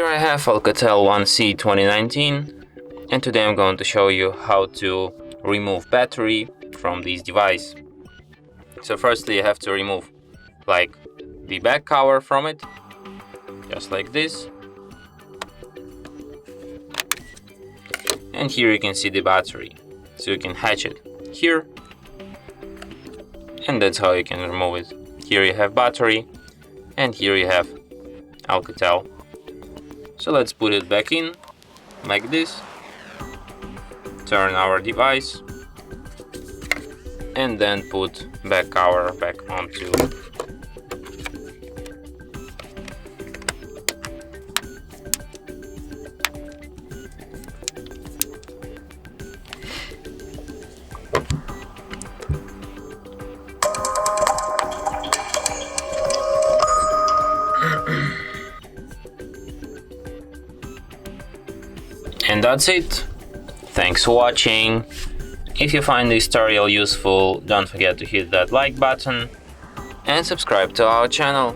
Here I have ALCATEL 1C 2019, and today I'm going to show you how to remove battery from this device. So firstly you have to remove like the back cover from it, just like this. And here you can see the battery, so you can hatch it here, and that's how you can remove it. Here you have battery, and here you have ALCATEL. So let's put it back in, like this, turn our device, and then put back cover back onto. And that's it. Thanks for watching. If you find this tutorial useful, don't forget to hit that like button and subscribe to our channel.